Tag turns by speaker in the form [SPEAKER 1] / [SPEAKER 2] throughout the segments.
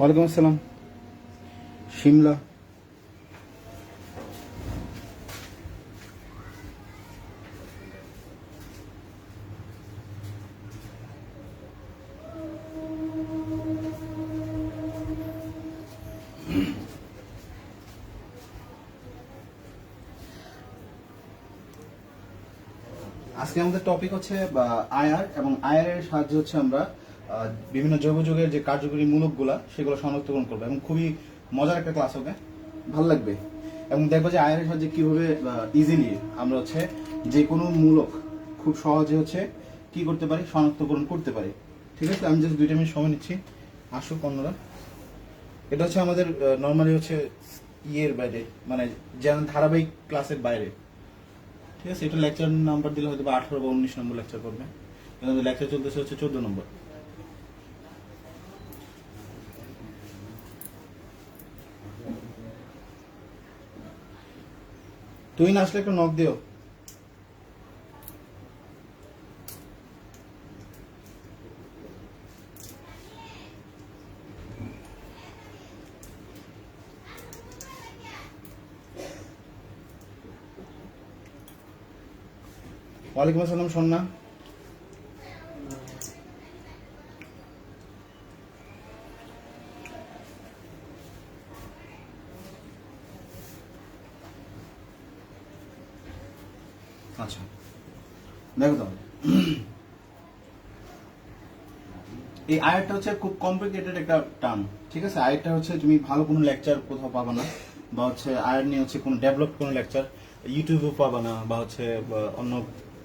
[SPEAKER 1] ওয়ালাইকুম আসসালাম। শিমলা। আজকে আমাদের টপিক হচ্ছে আয়ার, এবং আয়ারের সাহায্যে হচ্ছে আমরা বিভিন্ন জৈব যৌগের যে কার্যকরী মূলকগুলা সেগুলো শনাক্তকরণ করবো, এবং খুবই মজার একটা ক্লাস হবে, ভালো লাগবে। এবং দেখবো যে আয়ারের সাহায্যে কিভাবে ইজিলি আমরা হচ্ছে যে কোনো মূলক খুব সহজে হচ্ছে কি করতে পারি, শনাক্তকরণ করতে পারি। ঠিক আছে, আমি জাস্ট 2 মিনিট সময় নিচ্ছি, আসুক অন্যরা। এটা হচ্ছে আমাদের নর্মালি হচ্ছে ইয়ের বাইরে, মানে যেমন ধারাবাহিক ক্লাসের বাইরে। ঠিক আছে, এটা লেকচার নাম্বার দিলে হয়তো 18 বা 19 নম্বর লেকচার করবে, কিন্তু লেকচার চলতেছে হচ্ছে 14 নম্বর। তুই না আসলে একটু নক দিও। ওয়ালাইকুম আসসালাম সন্না। আচ্ছা দেখো তাহলে, এই আয়ারটা হচ্ছে খুব কমপ্লিকেটেড একটা টার্ম। ঠিক আছে, আয়ারটা হচ্ছে তুমি ভালো কোনো লেকচার কোথাও পাবা না, বা হচ্ছে আয়ার নিয়ে হচ্ছে কোনো ডেভেলপ কোনো লেকচার ইউটিউবেও পাবা না, বা হচ্ছে অন্য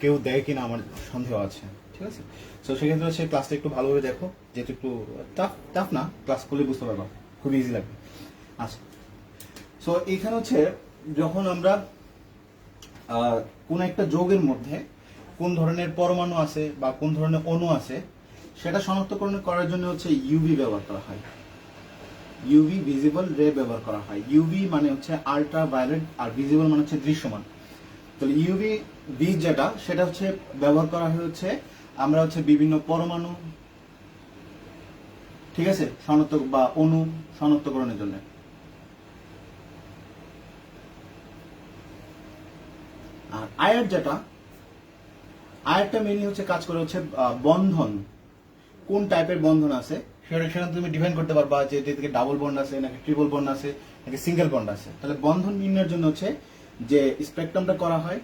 [SPEAKER 1] কেউ দেয় কিনা আমার সন্দেহ আছে। ঠিক আছে, তো সেক্ষেত্রে হচ্ছে ক্লাসটা একটু ভালোভাবে দেখো, যেহেতু একটু টাফ টাফ না, ক্লাস করলে বুঝতে পারবা, খুব ইজি লাগবে। আচ্ছা, সো এখানে হচ্ছে যখন আমরা কোন একটা যৌগের মধ্যে কোন ধরনের পরমাণু আছে বা কোন ধরনের অণু আছে সেটা শনাক্তকরণ করার জন্য হচ্ছে ইউভি ব্যবহার করা হয়। ইউভি ভিজিবল রে ব্যবহার করা হয়। ইউভি মানে হচ্ছে আল্ট্রা ভায়োলেট, আর ভিজিবল মানে হচ্ছে দৃশ্যমান। তাহলে ইউভি বি যেটা, সেটা হচ্ছে ব্যবহার করা হচ্ছে আমরা হচ্ছে বিভিন্ন পরমাণু, ঠিক আছে, শনাক্ত বা অণু শনাক্তকরণের জন্য। আর আয়ার যেটা, আয়ারটা মেইনলি হচ্ছে কাজ করে হচ্ছে বন্ধন, কোন টাইপের বন্ধন আছে সেটা তুমি ডিফাইন করতে পারবা, যে এটি থেকে ডাবল বন্ড আছে নাকি ট্রিপল বন্ড আছে নাকি সিঙ্গেল বন্ড আছে। তাহলে বন্ধন নির্ণয়ের জন্য হচ্ছে যে স্পেকট্রামটা করা হয়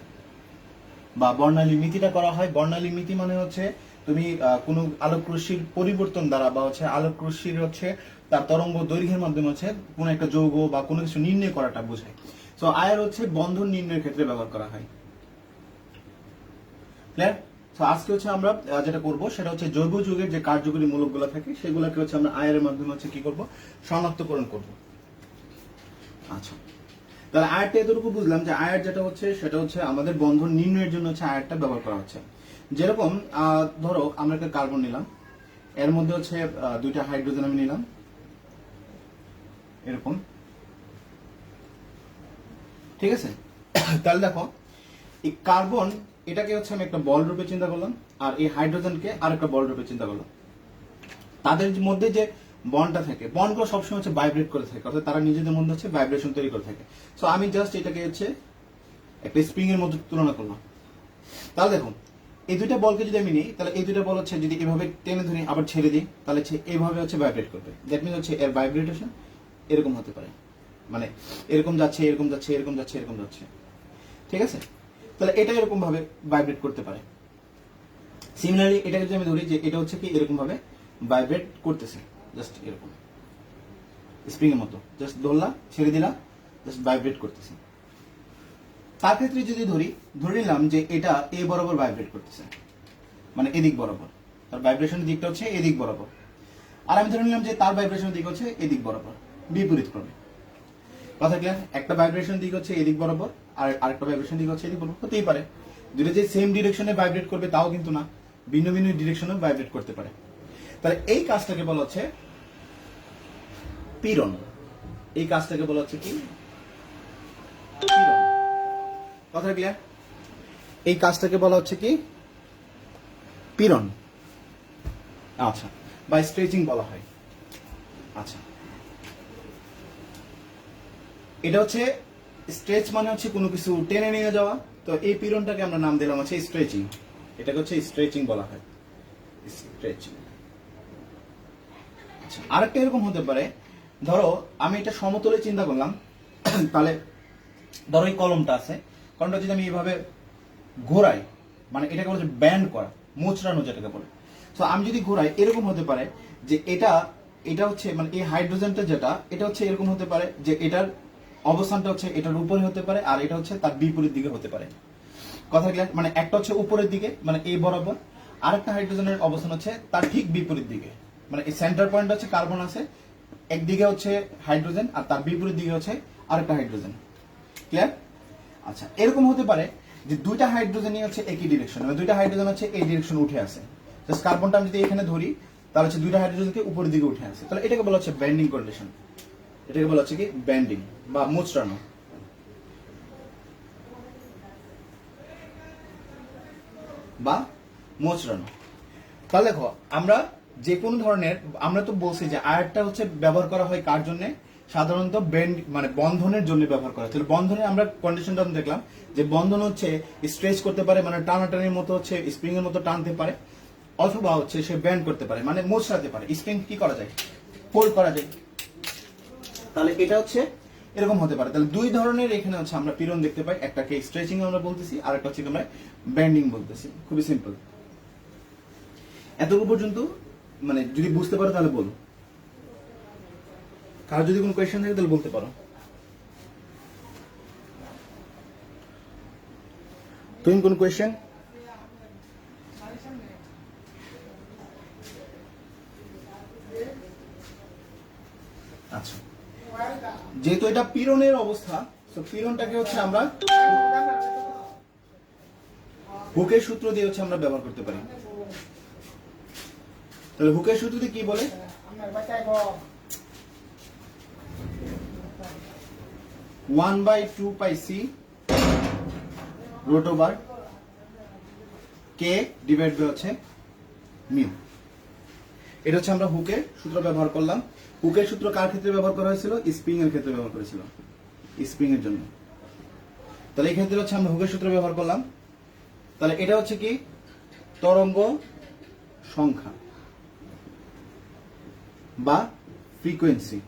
[SPEAKER 1] বা বর্ণালী মিতিটা করা হয়। বর্ণালী মিতি মানে হচ্ছে তুমি কোনো আলোক রশ্মির পরিবর্তন দ্বারা বা হচ্ছে আলোক রশ্মির হচ্ছে তার তরঙ্গ দৈর্ঘ্যের মাধ্যমে হচ্ছে কোনো একটা যৌগ বা কোনো কিছু নির্ণয় করাটা বোঝায়। সো আয়ার হচ্ছে বন্ধন নির্ণয়ের ক্ষেত্রে ব্যবহার করা হয়। ক্লিয়ার? তো আজকে হচ্ছে আমরা যেটা করব সেটা হচ্ছে জৈব যৌগের যে কার্যকরী মূলকগুলো থাকে সেগুলোকে হচ্ছে আমরা আয়ারের মাধ্যমে হচ্ছে কি করব, শনাক্তকরণ করব। আচ্ছা, তাহলে আয়ারটা এতটুকু বুঝলাম যে আয়ার যেটা হচ্ছে সেটা হচ্ছে আমাদের বন্ধন নির্ণয়ের জন্য হচ্ছে আয়ারটা ব্যবহার করা হচ্ছে। যেরকম ধরো আমরা একটা কার্বন নিলাম, এর মধ্যে হচ্ছে 2টা হাইড্রোজেন আমি নিলাম এরকম। ঠিক আছে, তাহলে দেখো এই কার্বন এটাকে হচ্ছে আমি একটা বল রূপে চিন্তা করলাম, আর এই হাইড্রোজেনকে আরেকটা বল রূপে চিন্তা করলাম। তাদের মধ্যে যে বন্ডটা থাকে, বন্ডগুলো সবসময় হচ্ছে ভাইব্রেট করে থাকে, অর্থাৎ তারা নিজেদের মধ্যে হচ্ছে ভাইব্রেশন তৈরি করে থাকে। সো আমি জাস্ট এটাকে হচ্ছে একটা স্প্রিং এর মধ্যে তুলনা করলাম। তাহলে দেখুন এই 2টা বলকে যদি আমি নিই, তাহলে এই 2টা বল হচ্ছে যদি এভাবে টেনে ধরি আবার ছেড়ে দিই, তাহলে হচ্ছে এইভাবে হচ্ছে ভাইব্রেট করবে। দ্যাট মিনস হচ্ছে এর ভাইব্রেটেশন এরকম হতে পারে, মানে এরকম যাচ্ছে এরকম যাচ্ছে এরকম যাচ্ছে এরকম যাচ্ছে। ঠিক আছে, তাহলে এটা এরকম ভাবে ভাইব্রেট করতে পারে। সিমিলারলি এটাকে যদি আমি ধরি যে এটা হচ্ছে কি এরকম ভাবে ভাইব্রেট করতেছে, জাস্ট এরকম স্প্রিং এর মতো, জাস্ট ধরলা ছেড়ে দিলা, জাস্ট ভাইব্রেট করতেছে। তার ক্ষেত্রে যদি ধরে নিলাম যে এটা এ বরাবর ভাইব্রেট করতেছে, মানে এদিক বরাবর, তার ভাইব্রেশনের দিকটা হচ্ছে এদিক বরাবর। আর আমি ধরে নিলাম যে তার ভাইব্রেশনের দিক হচ্ছে এদিক বরাবর, বিপরীত ক্রমে। কথা ক্লিয়ার? একটা ভাইব্রেশন দিক হচ্ছে এদিক বরাবর, আর আরেকটা ভাইব্রেশন দিক হচ্ছে এদিক বরাবর। হতেই পারে দুটো যে সেম ডিরেকশনে ভাইব্রেট করবে তাও কিন্তু না, ভিন্ন ভিন্ন ডিরেকশনে ভাইব্রেট করতে পারে। তাহলে এই কাজটাকে বলা হচ্ছে পীড়ন। এই কাজটাকে বলা হচ্ছে কি পীড়ন। কথা ক্লিয়ার? এই কাজটাকে বলা হচ্ছে কি পীড়ন। আচ্ছা, বা স্ট্রেচিং বলা হয়। আচ্ছা, এটা হচ্ছে স্ট্রেচ মানে হচ্ছে কোনো কিছু টেনে নিয়ে যাওয়া। তো এই পীড়নটাকে আমরা নাম দিলাম হচ্ছে স্ট্রেচিং। এটাকে হচ্ছে স্ট্রেচিং বলা হয়, স্ট্রেচিং। আচ্ছা, আরেকটা এরকম হতে পারে, ধরো আমি এটা সমতলে চিন্তা করলাম, তাহলে ধরো এই কলমটা আছে, কলমটা যদি আমি এইভাবে ঘোরাই, মানে এটাকে বলে ব্যান্ড করা, মোচড়ানো যেটাকে বলে। তো আমি যদি ঘোরাই এরকম হতে পারে যে এটা হচ্ছে মানে এই হাইড্রোজেনটা যেটা, এটা হচ্ছে এরকম হতে পারে যে এটার অবস্থানটা হচ্ছে এটার উপরে হতে পারে, আর এটা হচ্ছে তার বিপরীত দিকে হতে পারে। কথা ক্লিয়ার? মানে একটা হচ্ছে উপরের দিকে মানে এই বরাবর, আরেকটা হাইড্রোজেনের অবস্থান হচ্ছে তার ঠিক বিপরীত দিকে, মানে এই সেন্টার পয়েন্ট হচ্ছে কার্বন আছে, একদিকে হচ্ছে হাইড্রোজেন আর তার বিপরীত দিকে হচ্ছে আরেকটা হাইড্রোজেন। ক্লিয়ার? আচ্ছা, এরকম হতে পারে যে দুইটা হাইড্রোজেনই হচ্ছে একই ডিরেকশন, মানে দুইটা হাইড্রোজেন হচ্ছে এই ডিরেকশন উঠে আসে। জাস্ট কার্বনটা আমি যদি এখানে ধরি তাহলে হচ্ছে দুইটা হাইড্রোজেনকে উপরের দিকে উঠে আসে, তাহলে এটাকে বলা হচ্ছে ব্যান্ডিং কন্ডিশন। এটাকে বলা হচ্ছে কি ব্যান্ডিং বা মোচড়ানো। বা মোচড়ানো। তাহলে দেখো আমরা যে কোনো ধরনের, আমরা তো বলছি যে আয়ারটা হচ্ছে ব্যবহার করা হয় কার জন্য, সাধারণত বেন্ড মানে বন্ধনের জন্য ব্যবহার করা হয়। তাহলে বন্ধনে আমরা কন্ডিশনটা দেখলাম যে বন্ধন হচ্ছে স্ট্রেচ করতে পারে, মানে টানাটানির মতো হচ্ছে স্প্রিং এর মতো টানতে পারে, অথবা হচ্ছে সে ব্যান্ড করতে পারে মানে মোচড়াতে পারে। স্প্রিং কি করা যায়, ফোল্ড করা যায়। তাহলে এটা হচ্ছে এরকম হতে পারে। তাহলে দুই ধরনের এখানে হচ্ছে আমরা পীড়ন দেখতে পাই, একটাকে স্ট্রেচিং আমরা বলতেছি, আর একটা হচ্ছে আমরা ব্যান্ডিং বলতেছি। খুবই সিম্পল। এতটুকু পর্যন্ত মানে যদি বুঝতে পারো তাহলে বলো। কারো যদি কোনো কোয়েশ্চেন থাকে তাহলে বলতে পারো। তুমি কোন কোয়েশ্চেন? আচ্ছা, যেহেতু এটা পীড়নের অবস্থা, তো পীড়নটাকে হচ্ছে আমরা হুকের সূত্র দিয়ে হচ্ছে আমরা ব্যবহার করতে পারি। তাহলে হুকের সূত্র দিয়ে কি বলে? 1/2πc root over K divide by হচ্ছে মিউ। এটা হচ্ছে আমরা হুকের সূত্র ব্যবহার করলাম। হুকের সূত্র কার ক্ষেত্রে ব্যবহার করা হয়েছিল? স্প্রিং এর ক্ষেত্রে ব্যবহার করেছিল, স্প্রিং এর জন্য। তাহলে এই ক্ষেত্রে হচ্ছে আমরা হুকের সূত্র ব্যবহার করলাম। তাহলে এটা হচ্ছে কি তরঙ্গ সংখ্যা বা ফ্রিকোয়েন্সি।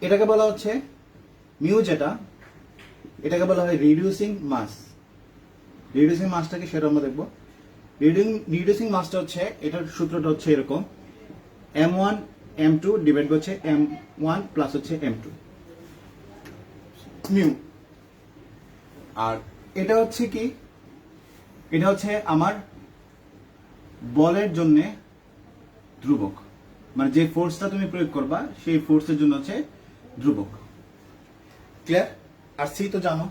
[SPEAKER 1] এটাকে বলা হচ্ছে মিউ, যেটা এটাকে বলা হয় রিডিউসিং মাস। রিডিউসিং মাসটা কি সেটা আমরা দেখবো। রিডিউসিং মাসটা হচ্ছে, এটার সূত্রটা হচ্ছে এরকম, m1 m2 ডিভাইড হচ্ছে m1 প্লাস হচ্ছে m2 মিউ। আর এটা হচ্ছে কি, এটা হচ্ছে আমার বলের জন্য ধ্রুবক, মানে যে ফোর্সটা তুমি প্রয়োগ করবা সেই ফোর্সের জন্য হচ্ছে ধ্রুবক। ক্লিয়ার? আর সি তো জানো।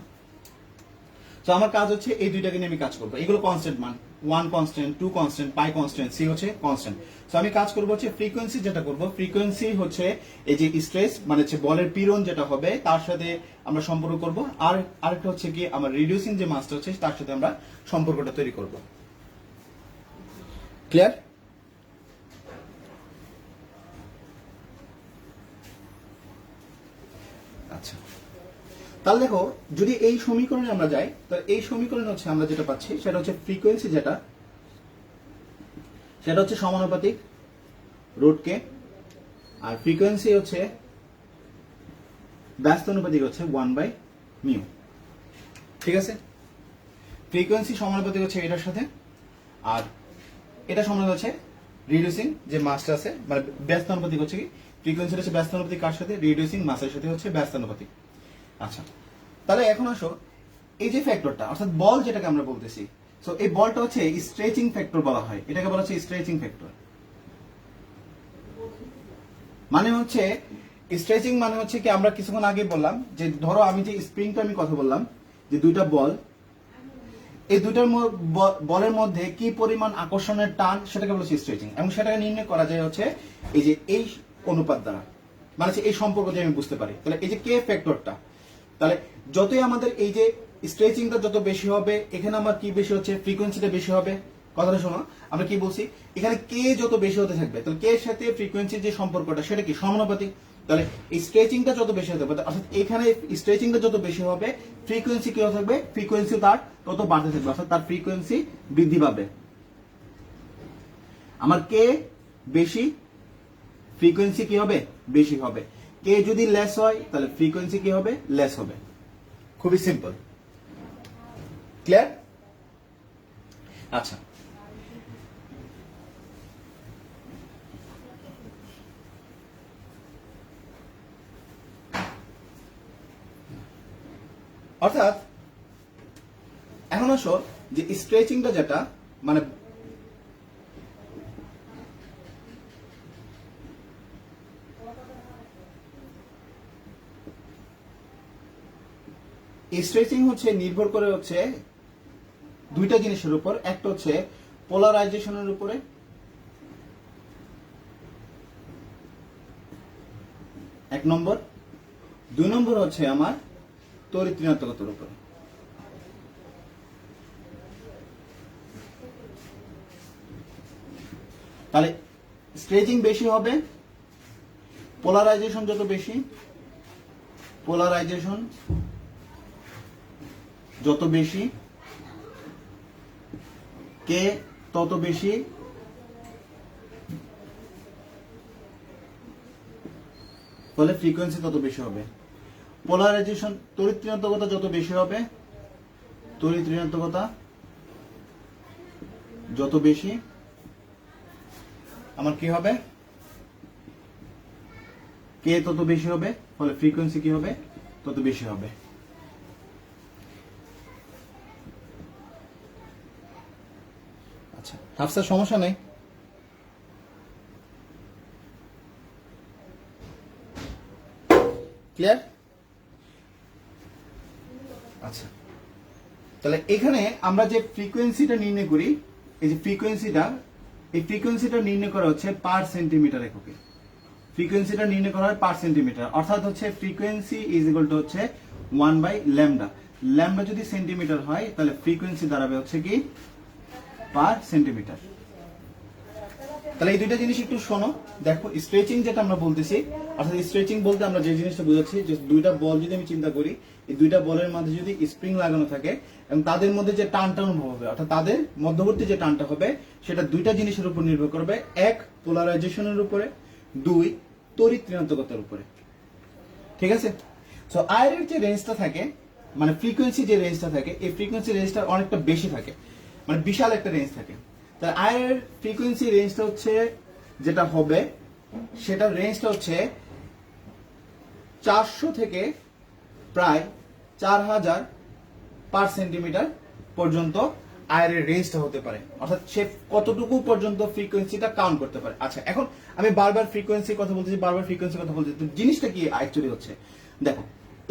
[SPEAKER 1] তো আমার কাজ হচ্ছে এই দুইটাকে নিয়ে আমি কাজ করবো। এগুলো কনস্ট্যান্ট মান, 1 কনস্ট্যান্ট, 2 কনস্ট্যান্ট, পাই কনস্ট্যান্ট, সি হচ্ছে কনস্ট্যান্ট। তো আমি কাজ করবো হচ্ছে ফ্রিকোয়েন্সি, যেটা করবো ফ্রিকোয়েন্সি হচ্ছে এই যে স্ট্রেস মানে হচ্ছে বলের পীড়ন যেটা হবে তার সাথে আমরা সম্পর্ক করব, আর আরেকটা হচ্ছে কি আমার রিডিউসিং যে মাসটা হচ্ছে তার সাথে আমরা সম্পর্কটা তৈরি করব। ক্লিয়ার? আচ্ছা, তাহলে দেখো যদি এই সমীকরণে আমরা যাই, তো এই সমীকরণে হচ্ছে আমরা যেটা পাচ্ছি সেটা হচ্ছে ফ্রিকোয়েন্সি, যেটা সেটা হচ্ছে সমানুপাতিক রুট কে, আর ফ্রিকোয়েন্সি হচ্ছে ব্যস্তানুপাতিক হচ্ছে 1/μ। ঠিক আছে? ফ্রিকোয়েন্সি সমানুপাতিক হচ্ছে এটার সাথে, আর এটা সমানুপাতিক হচ্ছে রিডিউসিং যে মাসটা আছে, মানে ব্যস্তানুপাতিক হচ্ছে কি ফ্রিকোয়েন্সি হচ্ছে ব্যস্তানুপাতিক কার সাথে? রিডিউসিং মাসের সাথে হচ্ছে ব্যস্তানুপাতিক। আচ্ছা, তাহলে এখন আসো এই যে ফ্যাক্টরটা, অর্থাৎ বল যেটাকে আমরা বলতেছি, সো এই বলটা হচ্ছে স্ট্রেচিং ফ্যাক্টর বলা হয়। এটাকে বলা হচ্ছে স্ট্রেচিং ফ্যাক্টর। মানে হচ্ছে স্ট্রেচিং মানে হচ্ছে কি, আমরা কিছুক্ষণ আগে বললাম যে ধরো আমি যে স্প্রিংটা আমি কথা বললাম যে দুইটা বল, এই দুইটার বলের মধ্যে কি পরিমাণ আকর্ষণের টান সেটাকে বলা হচ্ছে স্ট্রেচিং, এবং সেটাকে নির্ণয় করা যায় হচ্ছে এই যে এই অনুপাত দ্বারা, মানে হচ্ছে এই সম্পর্ক দিয়ে আমি বুঝতে পারি। তাহলে এই যে কে ফ্যাক্টরটা, তাহলে যতই আমাদের এই যে স্ট্রেচিংটা যত বেশি হবে, এখানে আমার কি বেশি হচ্ছে? ফ্রিকোয়েন্সিটা বেশি হবে। কথাটা শোনো, আমরা কি বলছি, এখানে কে যত বেশি হতে থাকবে, তাহলে কে এর সাথে ফ্রিকোয়েন্সির যে সম্পর্কটা সেটা কি সমানুপাতিক। তাহলে এই স্ট্রেচিংটা যত বেশি হতে পারে, অর্থাৎ এখানে স্ট্রেচিংটা যত বেশি হবে, ফ্রিকোয়েন্সি কি হতে থাকবে, ফ্রিকোয়েন্সি তার তত বাড়তে থাকবে, অর্থাৎ তার ফ্রিকোয়েন্সি বৃদ্ধি পাবে। আমার কে বেশি, ফ্রিকোয়েন্সি কি হবে, বেশি হবে। কে যদি লেস হয় তাহলে ফ্রিকোয়েন্সি কি হবে, লেস হবে। খুবই সিম্পল, ক্লিয়ার? আচ্ছা, অর্থাৎ এখন আসো যে স্ট্রেচিংটা যেটা, মানে স্ট্রেচিং হচ্ছে নির্ভর করে হচ্ছে দুইটা জিনিসের উপর, একটা হচ্ছে পোলারাইজেশনের উপরে, এক নম্বর। দুই নম্বর হচ্ছে আমার তড়িৎ ঋণাত্মকতার উপরে। তাহলে স্ট্রেচিং বেশি হবে, পোলারাইজেশন যত বেশি, পোলারাইজেশন যত বেশি, কে তত বেশি, ফলে ফ্রিকোয়েন্সি তত বেশি হবে। পোলারাইজেশন, তড়িৎ ঋণাত্মকতা যত বেশি হবে, তড়িৎ ঋণাত্মকতা যত বেশি, আমার কি হবে, কে তত বেশি হবে, ফলে ফ্রিকোয়েন্সি কি হবে, তত বেশি হবে। আচ্ছা, হাফসার সমস্যা নেই? ক্লিয়ার? আচ্ছা, তাহলে এখানে আমরা যে ফ্রিকোয়েন্সিটা নির্ণয় করি, এই যে ফ্রিকোয়েন্সিটা, এই ফ্রিকোয়েন্সিটা নির্ণয় করা হচ্ছে পার সেন্টিমিটার এককে। ফ্রিকোয়েন্সিটা নির্ণয় করা হয় পার সেন্টিমিটার, অর্থাৎ হচ্ছে ফ্রিকোয়েন্সি ইজ ইকুয়াল টু হচ্ছে 1/λ। ল্যামডা যদি সেন্টিমিটার হয় তাহলে ফ্রিকোয়েন্সি দাঁড়াবে হচ্ছে কি পার সেন্টিমিটার। তাহলে এই দুইটা জিনিস একটু শোনো, দেখো স্ট্রেচিং যেটা আমরা বলতেছি, অর্থাৎ স্ট্রেচিং বলতে আমরা যে জিনিসটা বুঝাচ্ছি, যে দুইটা বল যদি আমি চিন্তা করি, এই দুইটা বলের মধ্যে যদি স্প্রিং লাগানো থাকে এবং তাদের মধ্যে যে টানটা অনুভব হবে, অর্থাৎ তাদের মধ্যবর্তী যে টানটা হবে, সেটা দুইটা জিনিসের উপর নির্ভর করবে, এক পোলারাইজেশনের উপরে, দুই তড়িৎ ঋণাত্মকতার উপরে। ঠিক আছে? সো আয়ের যে রেঞ্জটা থাকে, মানে ফ্রিকোয়েন্সি যে রেঞ্জটা থাকে, এই ফ্রিকোয়েন্সি রেঞ্জটা অনেকটা বেশি থাকে, মানে বিশাল একটা রেঞ্জ থাকে। তাহলে আয়ের ফ্রিকোয়েন্সি রেঞ্জটা হচ্ছে যেটা হবে, সেটার রেঞ্জটা হচ্ছে 400 থেকে প্রায় 4000 পার সেন্টিমিটার পর্যন্ত আয়ের রেঞ্জটা হতে পারে, অর্থাৎ সে কতটুকু পর্যন্ত ফ্রিকোয়েন্সিটা কাউন্ট করতে পারে। আচ্ছা, এখন আমি বারবার ফ্রিকোয়েন্সির কথা বলতেছি, বারবার ফ্রিকোয়েন্সির কথা বলতেছি, তো জিনিসটা কি অ্যাকচুয়ালি হচ্ছে, দেখো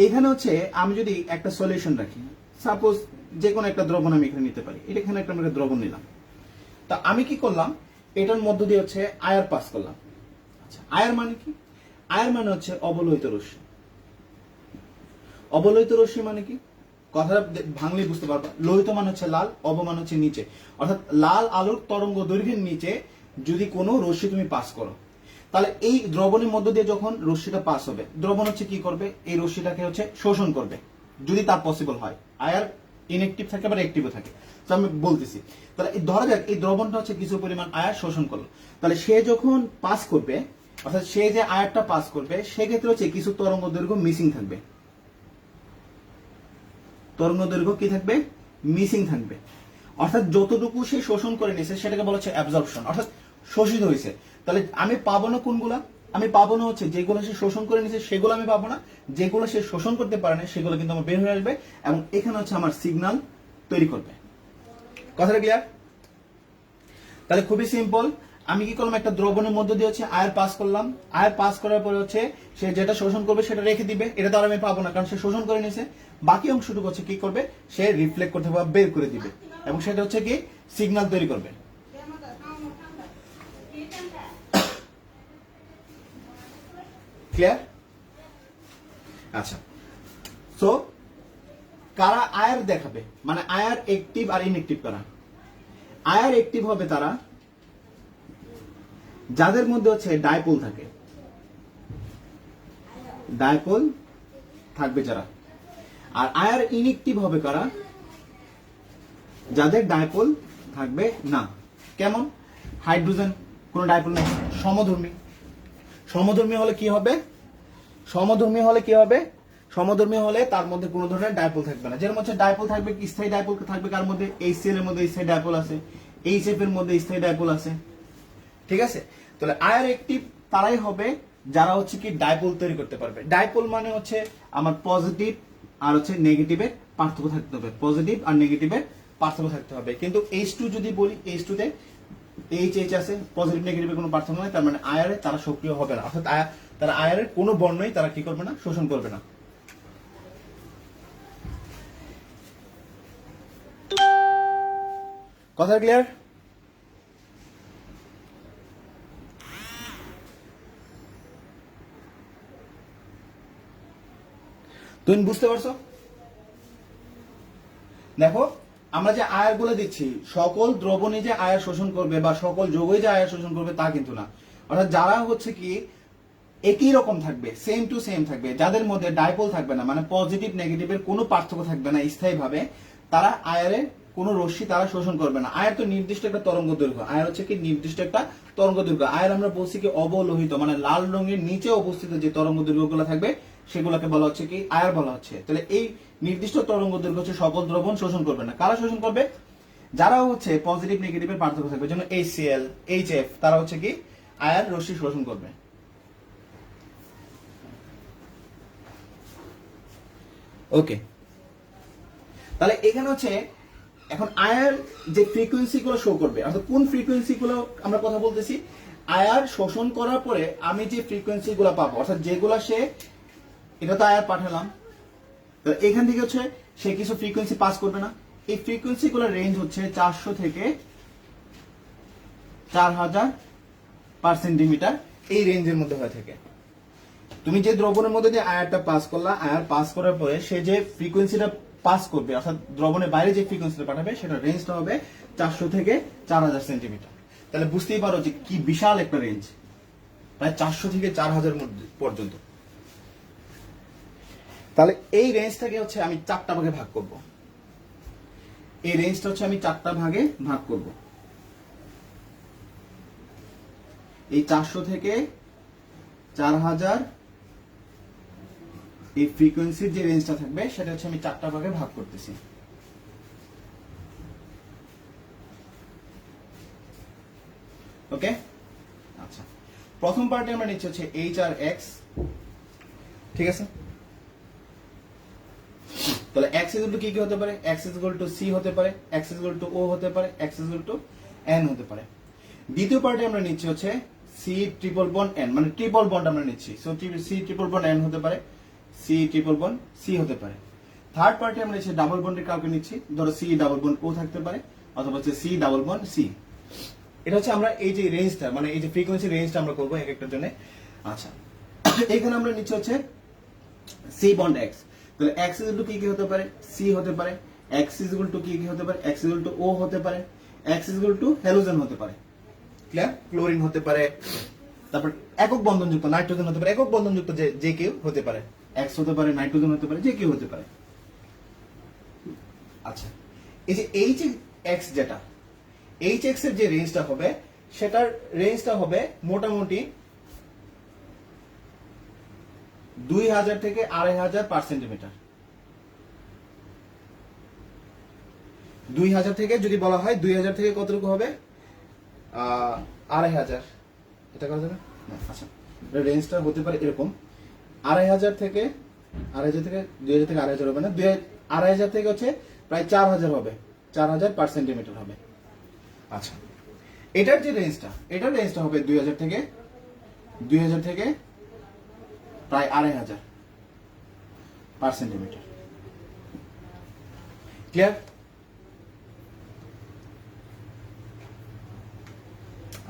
[SPEAKER 1] এখানে হচ্ছে আমি যদি একটা সলিউশন রাখি, সাপোজ যে কোনো একটা দ্রবণ আমি এখানে নিতে পারি, এটা এখানে একটা দ্রবণ নিলাম, তা আমি কি করলাম, এটার মধ্য দিয়ে হচ্ছে আয়ার পাস করলাম। আচ্ছা, আয়ার মানে কি? আয়ার মানে হচ্ছে অবলোহিত রশ্মি। অবলোহিত রশ্মি মানে কি, কথাটা ভাঙলে বুঝতে পারবা। লোহিত মানে হচ্ছে লাল, অব মানে হচ্ছে নিচে, অর্থাৎ লাল আলোর তরঙ্গ দৈর্ঘ্যের নিচে যদি কোনো রশ্মি তুমি পাস করো, তাহলে এই দ্রবণের মধ্য দিয়ে যখন রশ্মিটা পাস হবে, দ্রবণ হচ্ছে কি করবে, এই রশ্মিটাকে হচ্ছে শোষণ করবে, যদি তা পসিবল হয়। আয়ার ইনঅ্যাক্টিভ থাকে আবার অ্যাক্টিভও থাকে, তো আমি বলতেছি। তাহলে ধরা যাক এই দ্রবণটা হচ্ছে কিছু পরিমাণ আয়ার শোষণ করলো, তাহলে সে যখন পাস করবে, অর্থাৎ সে যে আয়ারটা পাস করবে, সেক্ষেত্রে হচ্ছে কিছু তরঙ্গ দৈর্ঘ্য মিসিং থাকবে। তরঙ্গ দৈর্ঘ্য কি থাকবে, মিসিং থাকবে, অর্থাৎ যতটুকু সে শোষণ করে নিয়েছে সেটাকে বলা হচ্ছে অ্যাবজর্পশন, অর্থাৎ শোষিত হয়েছে। তাহলে আমি পাবো না কোনগুলা, আমি পাবো না হচ্ছে যেগুলো সে শোষণ করে নিয়েছে সেগুলো আমি পাবো না, যেগুলো সে শোষণ করতে পারে না সেগুলো কিন্তু আমার বের হয়ে আসবে, এবং এখানে হচ্ছে আমার সিগন্যাল তৈরি করবে। কথাটা ক্লিয়ার? তাহলে খুবই সিম্পল, আমি কি করলাম, একটা দ্রবণের মধ্যে দিয়ে হচ্ছে আয়ার পাস করলাম, আয়ার পাস করার পরে হচ্ছে সে যেটা শোষণ করবে সেটা রেখে দিবে, এটা তো আর আমি পাবো না কারণ সে শোষণ করে নিয়েছে। বাকি অংশটুকু হচ্ছে কি করবে, সে রিফ্লেক্ট করতে বা বের করে দিবে, এবং সেটা হচ্ছে কি সিগন্যাল তৈরি করবে। ক্লিয়ার? আচ্ছা, সো কারা আয়ার দেখাবে, মানে আয়ার অ্যাক্টিভ আর ইনঅ্যাক্টিভ কারা, আয়ার অ্যাক্টিভ হবে তারা যাদের মধ্যে হচ্ছে ডাইপোল থাকে, ডাইপোল থাকবে যারা। আর আয়ার ইনঅ্যাক্টিভ হবে কারা? যাদের ডাইপোল থাকবে না। কেমন? হাইড্রোজেন কোনো ডাইপোল নেই, সমধর্মী। সমধর্মী হলে কি হবে? সমধর্মী হলে কি হবে? সমধর্মী হলে তার মধ্যে কোনো ধরনের ডাইপোল থাকবে না। যেরকম হচ্ছে ডাইপোল থাকবে, স্থায়ী ডাইপোল থাকবে কার মধ্যে? HCl এর মধ্যে স্থায়ী ডাইপোল আছে, HF এর মধ্যে স্থায়ী ডাইপোল আছে। ঠিক আছে? তাহলে আয়ার অ্যাক্টিভ তারাই হবে যারা হচ্ছে কি ডাইপোল তৈরি করতে পারবে। ডাইপোল মানে হচ্ছে আমার পজিটিভ আর হচ্ছে নেগেটিভের পার্থক্য থাকতে হবে, পজিটিভ আর নেগেটিভের পার্থক্য থাকতে হবে। কিন্তু H2 যদি বলি, H2 তে HH আছে, পজিটিভ নেগেটিভের কোনো পার্থক্য নেই, তার মানে আয়ারে তারা সক্রিয় হবে না, অর্থাৎ তারা আয়ারের কোনো বর্ণই তারা কি করবে না, শোষণ করবে না। কথা ক্লিয়ার? তুমি বুঝতে পারছো? দেখো আমরা যে আয়ার গুলো দিচ্ছি, সকল দ্রবণই যে আয়ার শোষণ করবে বা সকল যৌগই যে আয়ার শোষণ করবে তা কিন্তু না। অর্থাৎ যারা হচ্ছে কি একই রকম থাকবে, সেম টু সেম থাকবে, যাদের মধ্যে ডাইপোল থাকবে না, মানে পজিটিভ নেগেটিভের কোনো পার্থক্য থাকবে না স্থায়ীভাবে, তারা আয়ারের কোনো রশ্মি তারা শোষণ করবে না। আয়ার তো নির্দিষ্ট একটা তরঙ্গ দৈর্ঘ্য, আয়ার হচ্ছে কি নির্দিষ্ট একটা তরঙ্গ দৈর্ঘ্য। আয়ার আমরা বলছি কি অবলোহিত, মানে লাল রঙের নিচে অবস্থিত যে তরঙ্গ দৈর্ঘ্যগুলো থাকবে সেগুলোকে বলা হচ্ছে কি আয়ার বলা হচ্ছে। তাহলে এই নির্দিষ্ট তরঙ্গ দৈর্ঘ্য হচ্ছে সকল দ্রবণ শোষণ করবে না। কারা শোষণ করবে? যারা হচ্ছে পজিটিভ নেগেটিভের পার্থক্য থাকবে, যেমন HCl, HF, তারা হচ্ছে কি আয়ার রশ্মি শোষণ করবে। ওকে, তাহলে এখানে হচ্ছে এখন আয়ার যে ফ্রিকোয়েন্সি গুলো শো করবে, অর্থাৎ কোন ফ্রিকোয়েন্সি গুলো আমরা কথা বলতেছি, আয়ার শোষণ করার পরে আমি যে ফ্রিকোয়েন্সি গুলো পাবো, অর্থাৎ যেগুলা সে, এটা তো আয়ার পাঠালাম, তো এখান থেকে হচ্ছে সে কিছু ফ্রিকোয়েন্সি পাস করবে না। এই ফ্রিকোয়েন্সি গুলোর রেঞ্জ হচ্ছে 400 থেকে 4000 পার সেন্টিমিটার, এই রেঞ্জের মধ্যে হয়ে থাকে। তুমি যে দ্রবণের মধ্যে যে আয়ারটা পাস করলা, আয়ার পাস করার পরে সে যে ফ্রিকোয়েন্সিটা পাস করবে, অর্থাৎ দ্রবণের বাইরে যে ফ্রিকোয়েন্সিটা পাঠাবে, সেটা রেঞ্জটা হবে 400 থেকে 4000 সেন্টিমিটার। তাহলে বুঝতেই পারো যে কি বিশাল একটা রেঞ্জ, প্রায় 400 থেকে 4000 পর্যন্ত। তাহলে এই রেঞ্জটাকে হচ্ছে আমি 4টা ভাগে ভাগ করব। এই রেঞ্জটা হচ্ছে আমি 4টা ভাগে ভাগ করব। এই 400 থেকে 4000 এই ফ্রিকোয়েন্সির যে রেঞ্জটা থাকবে সেটা হচ্ছে আমি 4টা ভাগে ভাগ করতেছি। ওকে, আচ্ছা, প্রথম পার্টে আমরা নিচ্ছি হচ্ছে H আর X, ঠিক আছে? তাহলে X ইকুয়াল টু কি কি হতে পারে? X ইকুয়াল টু C হতে পারে, X ইকুয়াল টু O হতে পারে, X ইকুয়াল টু N হতে পারে। দ্বিতীয় পার্টে আমরা নিচ্ছি হচ্ছে C ট্রিপল বন্ড N, মানে ট্রিপল বন্ড আমরা নিচ্ছি, so C triple bond N হতে পারে, C ট্রিপল বন্ড C হতে পারে। থার্ড পার্টে আমরা নিচ্ছি ডাবল বন্ডের কাউকে নিচ্ছি, ধরো C ডাবল বন্ড O থাকতে পারে, অথবা হচ্ছে C ডাবল বন্ড C। এটা হচ্ছে আমরা এই যে রেঞ্জটা, মানে এই যে ফ্রিকোয়েন্সি রেঞ্জটা আমরা করবো এক একটার জন্য। আচ্ছা, এখানে আমরা নিচ্ছি হচ্ছে C বন্ড X, তাহলে X ইকুয়াল টু কি কি হতে পারে? C হতে পারে, X ইকুয়াল টু কি কি হতে পারে? X ইকুয়াল টু O হতে পারে, X ইকুয়াল টু হ্যালোজেন হতে পারে, ক্লিয়ার? ক্লোরিন হতে পারে, তারপর একক বন্ধনযুক্ত নাইট্রোজেন হতে পারে, একক বন্ধনযুক্ত যে কেউ হতে পারে, X হতে পারে, নাইট্রোজেন হতে পারে, যে কেউ হতে পারে। আচ্ছা, এই যে HX যেটা, HX এর যে রেঞ্জটা হবে, সেটার রেঞ্জটা হবে মোটামুটি 2000 থেকে 2500 পার সেন্টিমিটার। 2000 থেকে যদি বলা হয়, 2000 থেকে কতটুকু হবে? 2500, এটা করা যাবে? আচ্ছা, রেঞ্জটা হতে পারে এরকম, 2500 থেকে 2000 থেকে 2500 হবে না, 2500 থেকে হচ্ছে প্রায় 4000 হবে, 4000 পার সেন্টিমিটার হবে। আচ্ছা, এটার যে রেঞ্জটা, এটার রেঞ্জটা হবে 2000 থেকে প্রায় 2500 পার সেন্টিমিটার। ক্লিয়ার?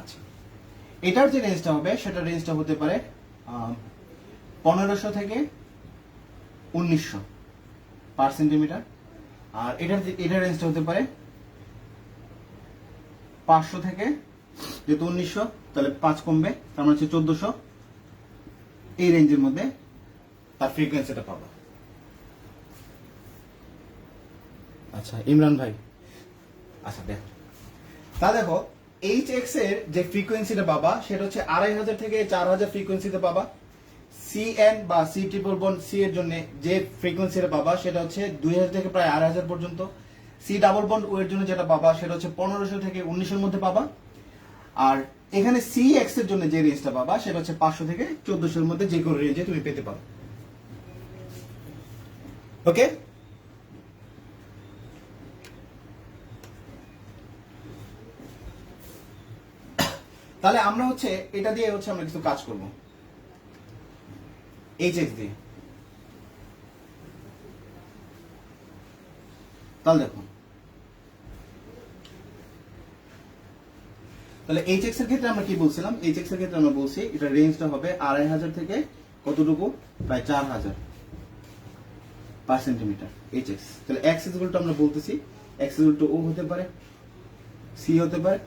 [SPEAKER 1] আচ্ছা, এটার যে রেঞ্জটা হবে, সেটা রেঞ্জটা হতে পারে 1500 থেকে 1900 পার সেন্টিমিটার। আর এটার রেঞ্জটা হতে পারে 500 থেকে যেহেতু 1900 তাহলে 5 কমবে, তার মানে হচ্ছে 1400, এই রেঞ্জের মধ্যে তার ফ্রিকোয়েন্সিটা পাবা। আচ্ছা ইমরান ভাই, আচ্ছা দেখো, তা দেখো HX এর যে ফ্রিকোয়েন্সিটা পাবা সেটা হচ্ছে 2500 থেকে 4000 ফ্রিকোয়েন্সিতে পাবা। CN বা C ট্রিপল বন্ড C এর জন্য যে ফ্রিকোয়েন্সিটা পাবা সেটা হচ্ছে 2000 থেকে প্রায় 2500 পর্যন্ত। C ডাবল বন্ড O এর জন্য যেটা পাবা সেটা হচ্ছে 1500 থেকে 1900 এর মধ্যে পাবা। আর এখানে CX এর জন্য যে রেঞ্জটা পাবা সেটা হচ্ছে 500 থেকে 1400 এর মধ্যে যে কোনো রেঞ্জে তুমি পেতে পারো। ওকে, তাহলে আমরা হচ্ছে এটা দিয়ে হচ্ছে আমরা কিছু কাজ করব HX দিয়ে। তাহলে দেখো, তাহলে HX এর ক্ষেত্রে আমরা কি বলছিলাম? HX এর ক্ষেত্রে আমরা বলছি এটা রেঞ্জটা হবে 2500 থেকে কতটুকু, প্রায় 4000 পার সেন্টিমিটার HX। তাহলে X ইকুয়াল টু আমরা বলতেছি X ইকুয়াল টু O হতে পারে, C হতে পারে,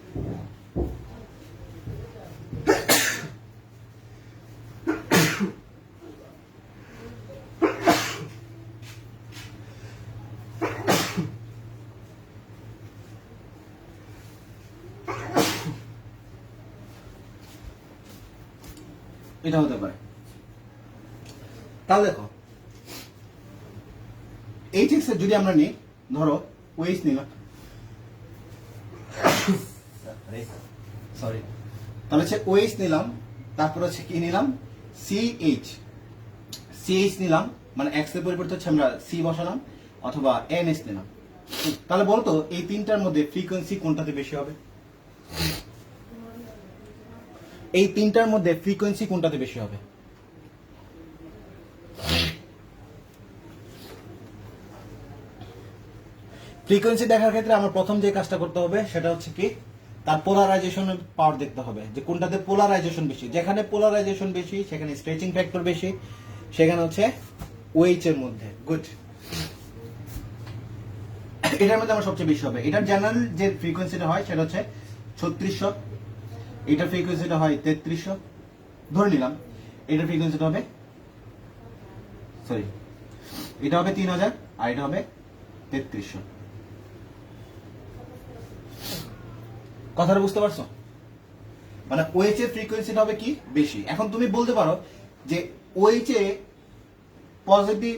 [SPEAKER 1] এটা হতে পারে। তাহলে দেখো HX এর যদি আমরা নিই, ধরো ওয়েস নিলাম, সরি, তাহলে হচ্ছে ওয়েস নিলাম, তারপর হচ্ছে কি নিলাম, CH নিলাম, মানে X এর পরিবর্তে হচ্ছে আমরা C বসালাম, অথবা NS নিলাম। তাহলে বলতো এই তিনটার মধ্যে ফ্রিকোয়েন্সি কোনটাতে বেশি হবে? এই তিনটার মধ্যে ফ্রিকোয়েন্সি কোনটাতে বেশি হবে? ফ্রিকোয়েন্সি দেখার ক্ষেত্রে আমার প্রথম যে কাজটা করতে হবে সেটা হচ্ছে কি, তার পোলারাইজেশনের পাওয়ার দেখতে হবে, যে কোনটাতে পোলারাইজেশন বেশি। যেখানে পোলারাইজেশন বেশি সেখানে স্ট্রেচিং ফ্যাক্টর বেশি, সেখানে হচ্ছে OH এর মধ্যে। গুড, এটার মধ্যে আমার সবচেয়ে বেশি হবে। এটার জেনারেল যে ফ্রিকোয়েন্সিটা হয় সেটা হচ্ছে 3600, এটার ফ্রিকোয়েন্সিটা হয় 3300 ধরে নিলাম, এটার ফ্রিকোয়েন্সিটা হবে, সরি, এটা হবে 3000 আর এটা হবে 3300। কথাটা বুঝতে পারছো? মানে OH এর ফ্রিকোয়েন্সিটা হবে কি বেশি। এখন তুমি বলতে পারো যে OH এ পজিটিভ,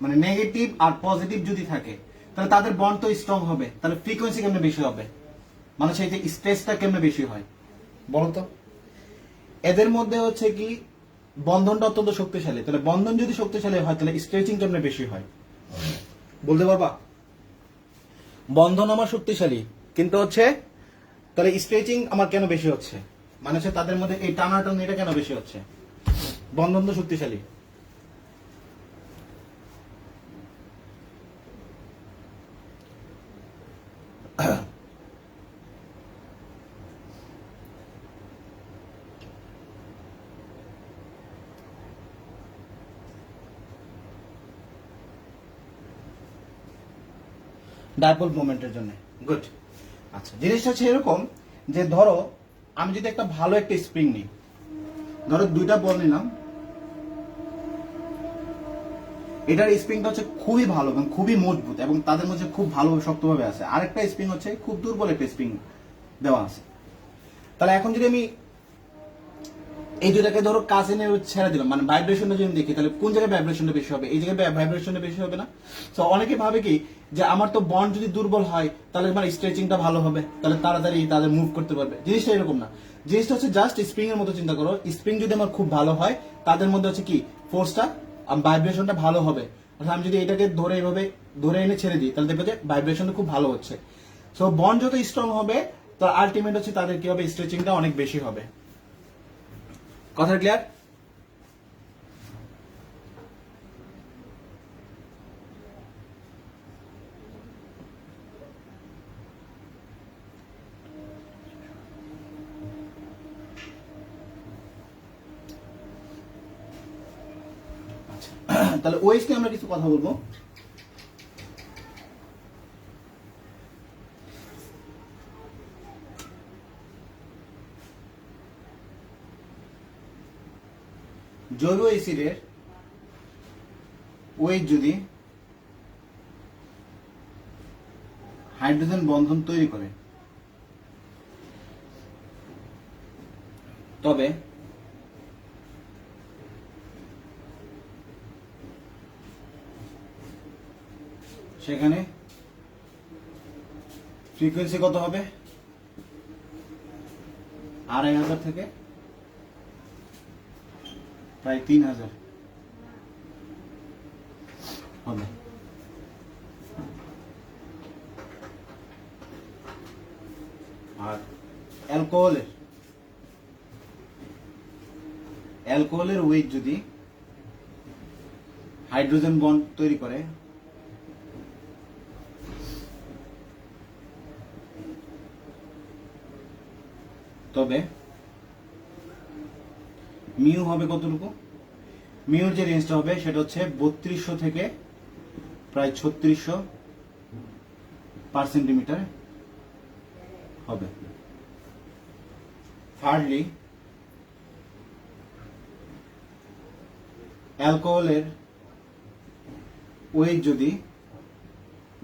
[SPEAKER 1] মানে নেগেটিভ আর পজিটিভ যদি থাকে তাহলে তাদের বন্ড তো স্ট্রং হবে, তাহলে ফ্রিকোয়েন্সি কেমনে বেশি হবে, মানে সেই যে স্ট্রেসটা কেমনে বেশি হয় বলো তো? এদের মধ্যে হচ্ছে কি বন্ধনটা অত্যন্ত শক্তিশালী, তাহলে বন্ধন যদি শক্তিশালী হয় তাহলে স্ট্রেচিং কেমনে বেশি হয় বলতে পারবা? বন্ধন আমার শক্তিশালী, কিন্তু হচ্ছে তাহলে স্ট্রেচিং আমার কেন বেশি হচ্ছে, মানে হচ্ছে তাদের মধ্যে এই টানাটান এটা কেন বেশি হচ্ছে? বন্ধন তো শক্তিশালী। ডাইপোল মোমেন্টের জন্য। গুড, আচ্ছা জিনিসটা হচ্ছে এরকম যে ধরো আমি যদি একটা ভালো একটা স্প্রিং নিই, ধরো দুইটা বল নিলাম, এটার স্প্রিংটা হচ্ছে খুবই ভালো এবং খুবই মজবুত এবং তাদের মধ্যে খুব ভালো শক্তভাবে আছে, আরেকটা স্প্রিং হচ্ছে খুব দুর্বল একটা স্প্রিং দেওয়া আছে। তাহলে এখন যদি আমি এই দুটাকে ধরো কাছে নিয়ে ছেড়ে দিলাম, মানে ভাইব্রেশনটা যদি দেখি তাহলে কোন জায়গায় ভাইব্রেশনটা বেশি হবে? এই জায়গায় ভাইব্রেশনটা বেশি হবে না? তো অনেকে ভাবে কি যে আমার তো বন্ড যদি দুর্বল হয় তাহলে মানে স্ট্রেচিংটা ভালো হবে, তাহলে তাড়াতাড়ি তাদের মুভ করতে পারবে। জিনিসটা এরকম না, জিনিসটা হচ্ছে জাস্ট স্প্রিং এর মতো চিন্তা করো। স্প্রিং যদি আমার খুব ভালো হয় তাদের মধ্যে হচ্ছে কি ফোর্সটা, ভাইব্রেশনটা ভালো হবে। অর্থাৎ আমি যদি এটাকে ধরে এইভাবে ধরে এনে ছেড়ে দিই তাহলে দেখবে যে ভাইব্রেশনটা খুব ভালো হচ্ছে। সো বন্ড যত স্ট্রং হবে তো আলটিমেট হচ্ছে তাদের কি হবে, স্ট্রেচিংটা অনেক বেশি হবে। কথা ক্লিয়ার? তাহলে ওএস নিয়ে আমরা কিছু কথা বলবো। জৈব অ্যাসিডের ওয়েট যদি হাইড্রোজেন বন্ধন তৈরি করে তবে সেখানে ফ্রিকোয়েন্সি কত হবে 2500 থেকে প্রায় 3000 হবে। আর অ্যালকোহলের ওয়েট যদি হাইড্রোজেন বন্ড তৈরি করে তবে মিউ হবে কতটুকু? মিউর যে রেঞ্জটা হবে সেটা হচ্ছে 3200 থেকে প্রায় 3600 পার সেন্টিমিটার হবে। থার্ডলি, অ্যালকোহলের ওয়েট যদি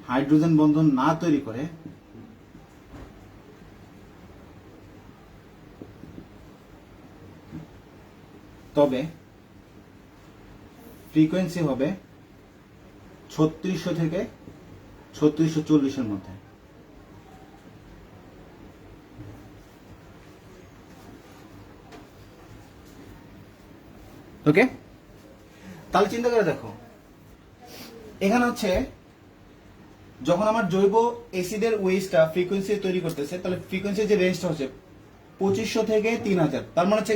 [SPEAKER 1] হাইড্রোজেন বন্ধন না তৈরি করে তবে ফ্রিকোয়েন্সি হবে 3600 থেকে 3640 এর মধ্যে। ওকে, তাহলে চিন্তা করে দেখো, এখানে হচ্ছে যখন আমার জৈব অ্যাসিডের ওয়েটটা ফ্রিকোয়েন্সি তৈরি করতেছে তাহলে ফ্রিকোয়েন্সির যে রেঞ্জটা হচ্ছে 2500 থেকে 3000, তার মানে হচ্ছে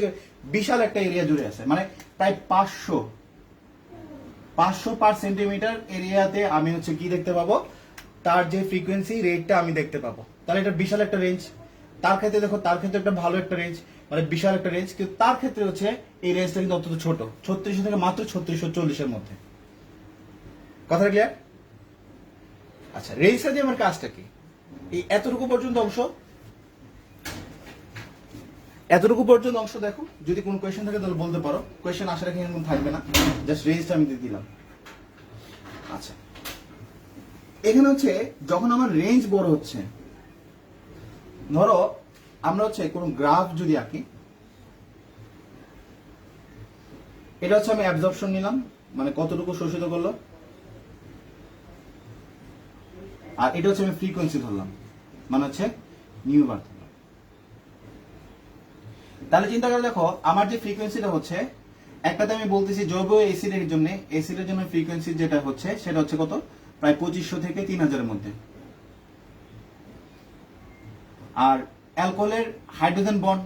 [SPEAKER 1] বিশাল একটা এরিয়া জুড়ে আছে, মানে প্রায় 500 পার সেন্টিমিটার এরিয়াতে আমি হচ্ছে কি দেখতে পাবো, তার যে ফ্রিকোয়েন্সি রেটটা আমি দেখতে পাবো। তাহলে এটা বিশাল একটা রেঞ্জ। তার ক্ষেত্রে দেখো, তার ক্ষেত্রে একটা ভালো একটা রেঞ্জ, মানে বিশাল একটা রেঞ্জ, কিন্তু তার ক্ষেত্রে হচ্ছে এই রেঞ্জটা কিন্তু অত্যন্ত ছোট, 3600 থেকে মাত্র 3640 এর মধ্যে। কথা ক্লিয়ার? আচ্ছা, রেঞ্জটা দিয়ে আমার কাজটা কি? এই এতটুকু পর্যন্ত অংশ দেখো, যদি কোনো কোয়েশ্চেন থাকে তাহলে বলতে পারো। কোয়েশ্চেন আশা রাখি এরকম থাকবে না, জাস্ট রেঞ্জটা আমি দিয়ে দিলাম। আচ্ছা, এখানে হচ্ছে যখন আমার রেঞ্জ বড় হচ্ছে, ধরো আমরা হচ্ছে কোনো গ্রাফ যদি আঁকি, এটা হচ্ছে আমি অ্যাবজর্পশন নিলাম, মানে কতটুকু শোষিত করলো, আর এটা হচ্ছে আমি ফ্রিকোয়েন্সি ধরলাম, মানে হচ্ছে নিউ বার ধরলাম। তাহলে চিন্তা করে দেখো, আমার যে ফ্রিকোয়েন্সিটা হচ্ছে, একটাতে আমি বলতেছি জৈব অ্যাসিডের জন্য ফ্রিকোয়েন্সি যেটা হচ্ছে সেটা হচ্ছে কত, প্রায় 2500 থেকে 3000 এর মধ্যে। আর অ্যালকোহলের হাইড্রোজেন বন্ড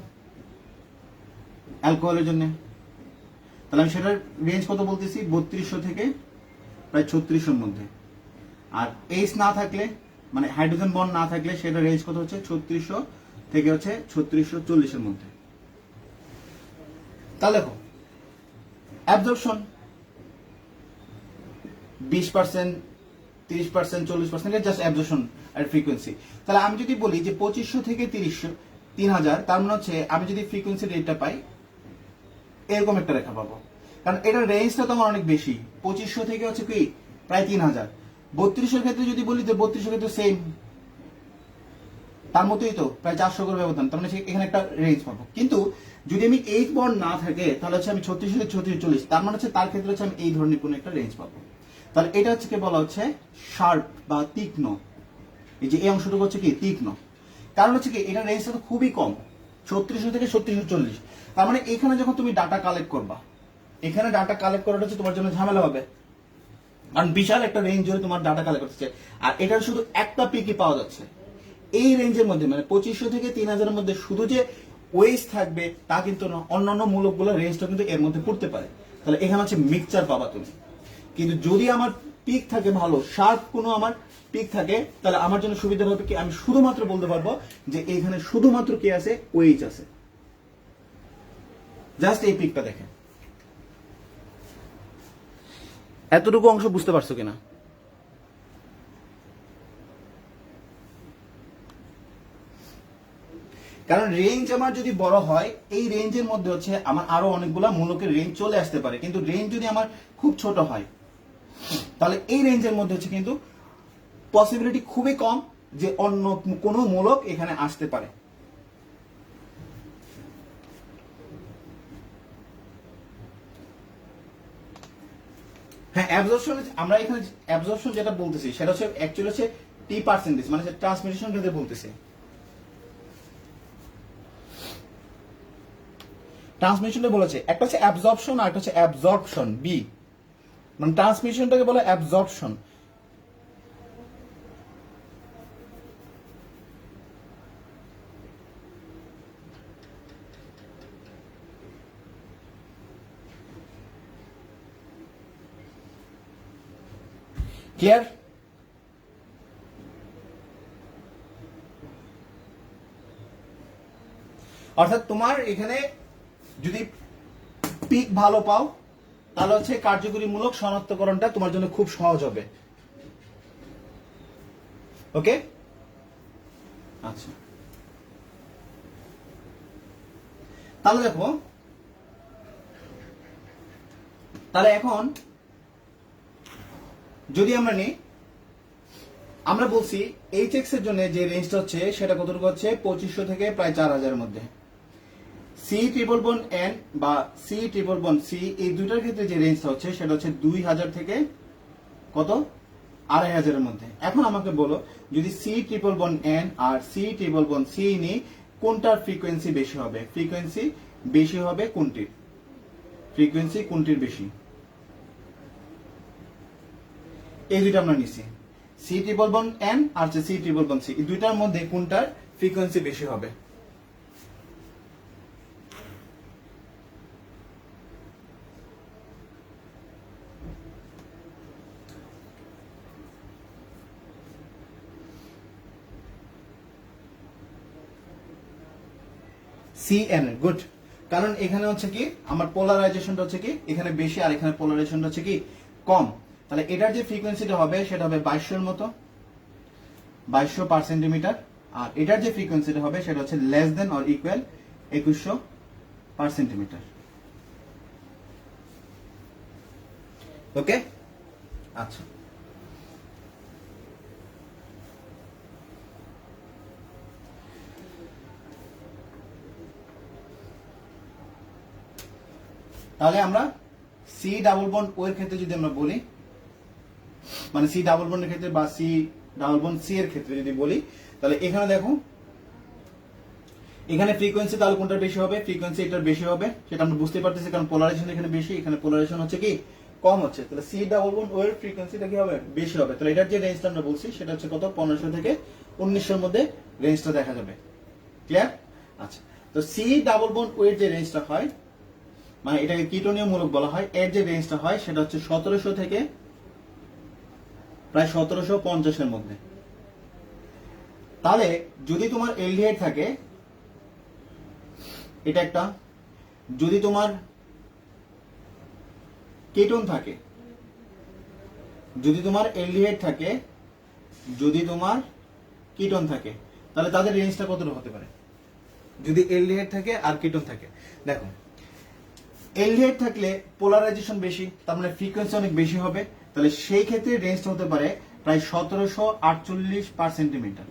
[SPEAKER 1] অ্যালকোহলের জন্য, তাহলে আমি সেটার রেঞ্জ কত বলতেছি, 3200 থেকে প্রায় 3600 এর মধ্যে। আর এইচ না থাকলে, মানে হাইড্রোজেন বন্ড না থাকলে, সেটার রেঞ্জ কত হচ্ছে 3600 থেকে হচ্ছে 3640 এর মধ্যে। তাহলে দেখো, অ্যাবজর্পশন 20%, 30%, 40%, এটা জাস্ট অ্যাবজর্পশন আর ফ্রিকোয়েন্সি। তাহলে আমি যদি বলি যে 2500 থেকে 3000, তার মানে হচ্ছে আমি যদি ফ্রিকোয়েন্সি রেটটা পাই, এরকম একটা রেখা পাবো, কারণ এটার রেঞ্জটা তো আমার অনেক বেশি। 2500 থেকে হচ্ছে কি প্রায় 3000। 3200 এর ক্ষেত্রে যদি বলি যে 3200 ক্ষেত্রে সেম, তার মতোই তো প্রায় 400 করে ব্যবধান, তার মানে এখানে একটা রেঞ্জ পাবো। কিন্তু যদি আমি এইচ বন্ড না থাকে তাহলে হচ্ছে আমি 3600 থেকে 3640, তার মানে হচ্ছে তার ক্ষেত্রে হচ্ছে আমি এই ধরনের কোনো একটা রেঞ্জ পাবো। তাহলে এটা হচ্ছে কি বলা হচ্ছে শার্প বা তীক্ষ্ণ। এই যে এই অংশটুকু হচ্ছে কি তীক্ষ্ণ, কারণ হচ্ছে কি এটা রেঞ্জটা তো খুবই কম, 3600 থেকে 3640। তার মানে এখানে যখন তুমি ডাটা কালেক্ট করবা, এখানে ডাটা কালেক্ট করাটা হচ্ছে তোমার জন্য ঝামেলা হবে, কারণ বিশাল একটা রেঞ্জ জুড়ে তোমার ডাটা কালেক্ট করতেছে, আর এটার শুধু একটা পিকই পাওয়া যাচ্ছে। এই রেঞ্জের মধ্যে, মানে 2500 থেকে 3000 এর মধ্যে শুধু যে ওয়েস্ট থাকবে তা কিন্তু না, অন্যান্য মূলকগুলো রেঞ্জটা কিন্তু এর মধ্যে পড়তে পারে। তাহলে এখানে হচ্ছে মিক্সচার পাবা তুমি। কিন্তু যদি আমার পিক থাকে ভালো, শার্প কোনো আমার পিক থাকে, তাহলে আমার জন্য সুবিধা হবে কি, আমি শুধুমাত্র বলতে পারবো যে এখানে শুধুমাত্র কি আছে, ওএইচ আছে। জাস্ট এই পিকটা দেখেন। এতটুকু অংশ বুঝতে পারছো কিনা? কারণ রেঞ্জ আমার যদি বড় হয়, এই রেঞ্জের মধ্যে হচ্ছে আমার আরো অনেকগুলা মূলকের রেঞ্জ চলে আসতে পারে, কিন্তু রেঞ্জ যদি আমার খুব ছোট হয় তাহলে এই রেঞ্জের মধ্যে হচ্ছে কিন্তু পসিবিলিটি খুবই কম যে অন্য কোনো মূলক এখানে আসতে পারে। হ্যাঁ, অ্যাবজর্পশন আমরা এখানে অ্যাবজর্পশন যেটা বলতেছি সেটা হচ্ছে অ্যাকচুয়ালি হচ্ছে টি পার্সেন্টেজ, মানে ট্রান্সমিশন রেটে বলতেছি। ট্রান্সমিশনে বলেছে একটা হচ্ছে অ্যাবজর্পশন আর একটা হচ্ছে অ্যাবজর্পশন বি, মানে ট্রান্সমিশনটাকে বলে অ্যাবজর্পশন। ক্লিয়ার? অর্থাৎ তোমার এখানে যদি পিক ভালো পাও তাহলে হচ্ছে কার্যকরীমূলক শনাক্তকরণটা তোমার জন্য খুব সহজ হবে। ওকে, আচ্ছা তাহলে দেখো, তাহলে এখন যদি আমরা নিই, আমরা বলছি এইচএক্স এর জন্য যে রেঞ্জটা হচ্ছে সেটা কতটুকু হচ্ছে 2500 থেকে প্রায় 4000 এর মধ্যে। সি ট্রিপল বন এন বা সি ট্রিপল বন সি, এই দুইটার ক্ষেত্রে যে রেঞ্জটা হচ্ছে সেটা হচ্ছে 2000 থেকে কত 2500 এর মধ্যে। এখন আমাকে বলো, যদি সি ট্রিপল বন এন আর সি ট্রিপল বন সি নিই, কোনটার ফ্রিকোয়েন্সি বেশি হবে? ফ্রিকোয়েন্সি বেশি হবে কোনটির? ফ্রিকোয়েন্সি কোনটির বেশি? এই দুইটা আমরা নিছি, সি ট্রিপল বন এন আর সি ট্রিপল বন সি, এই দুইটার মধ্যে কোনটার ফ্রিকোয়েন্সি বেশি হবে? CN, good. কারণ এখানে হচ্ছে কি আমার পোলারাইজেশনটা হচ্ছে কি এখানে বেশি আর এখানে পোলারাইজেশনটা হচ্ছে কি কম। তাহলে এটার যে ফ্রিকোয়েন্সিটা হবে সেটা হবে 2200 এর মতো, 2200 পার সেন্টিমিটার। আর এটার যে ফ্রিকোয়েন্সিটা হবে সেটা হচ্ছে less then or equal 2100 per centimetre. Okay, আচ্ছা তাহলে আমরা সি ডাবল বন্ড ও এর ক্ষেত্রে যদি আমরা বলি, মানে সি ডাবল বন্ডের ক্ষেত্রে বা সি ডাবল বন্ড সি এর ক্ষেত্রে যদি বলি, তাহলে এখানে দেখো এখানে ফ্রিকোয়েন্সি তাহলে কোনটা বেশি হবে? ফ্রিকোয়েন্সি এটার বেশি হবে, সেটা আমরা বুঝতে পারতেছি কারণ পোলারাইজেশন এখানে বেশি, এখানে পোলারাইজেশন হচ্ছে কি কম হচ্ছে। তাহলে সি ডাবল বন্ড ও এর ফ্রিকোয়েন্সিটা কি হবে? বেশি হবে। তাহলে এটার যে রেঞ্জটা আমরা বলছি সেটা হচ্ছে কত? 1500 থেকে 1900 এর মধ্যে রেঞ্জটা দেখা যাবে। ক্লিয়ার? আচ্ছা, তো সি ডাবল বন্ড ও এর যে রেঞ্জটা হয়, মানে এটাকে কিটোনীয় মূলক বলা হয়, এর যে রেঞ্জটা হয় সেটা হচ্ছে 1700 থেকে প্রায় 1750 এর মধ্যে। তাহলে যদি তোমার এলডিহাইড থাকে, এটা একটা, যদি তোমার কেটোন থাকে, যদি তোমার এলডিহাইড থাকে, যদি তোমার কিটোন থাকে, তাহলে তাদের রেঞ্জটা কতটা হতে পারে? যদি এলডিহাইড থাকে আর কিটোন থাকে, দেখো এলডিহাইড থাকলে পোলারাইজেশন বেশি, তার মানে ফ্রিকোয়েন্সি অনেক বেশি হবে, তাহলে সেই ক্ষেত্রে রেঞ্জটা হতে পারে প্রায় 1748 পার সেন্টিমিটার।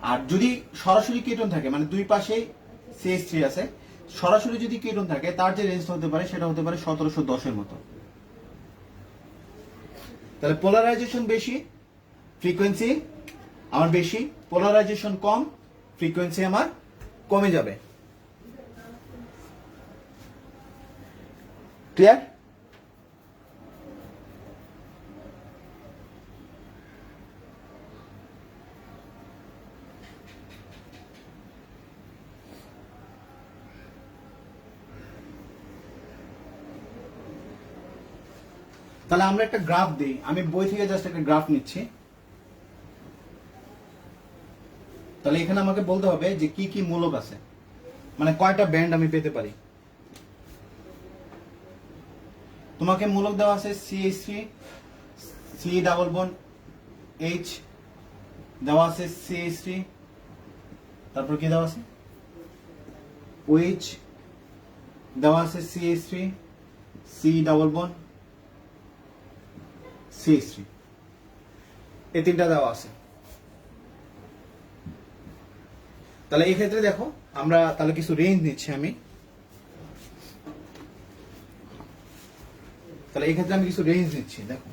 [SPEAKER 1] আর যদি সরাসরি কেটন থাকে, মানে দুই পাশেই CH3 আছে, সরাসরি যদি কেটন থাকে তার যে রেঞ্জটা হতে পারে সেটা হতে পারে 1710 এর মতো। তাহলে পোলারাইজেশন বেশি, ফ্রিকোয়েন্সি আমার বেশি, পোলারাইজেশন কম, ফ্রিকোয়েন্সি আমার কমে যাবে। ক্লিয়ার? তাহলে আমরা একটা গ্রাফ দিই, আমি বই থেকে জাস্ট একটা গ্রাফ নিচ্ছি। তাহলে এখানে আমাকে বলতে হবে যে কি কি মূলক আছে, মানে কয়টা ব্যান্ড আমি পেতে পারি। তোমাকে মূলক দেওয়া আছে CH3, C double bond H, দেওয়া আছে CH3, তারপর কি দেওয়া আছে, OH দেওয়া আছে, CH3, C double bond, CH3, এই তিনটা দেওয়া আছে। তাহলে এই ক্ষেত্রে দেখো আমরা তাহলে কিছু রেঞ্জ নিচ্ছি আমি, তাহলে এই ক্ষেত্রে আমি কিছু রেঞ্জ নিচ্ছি। দেখো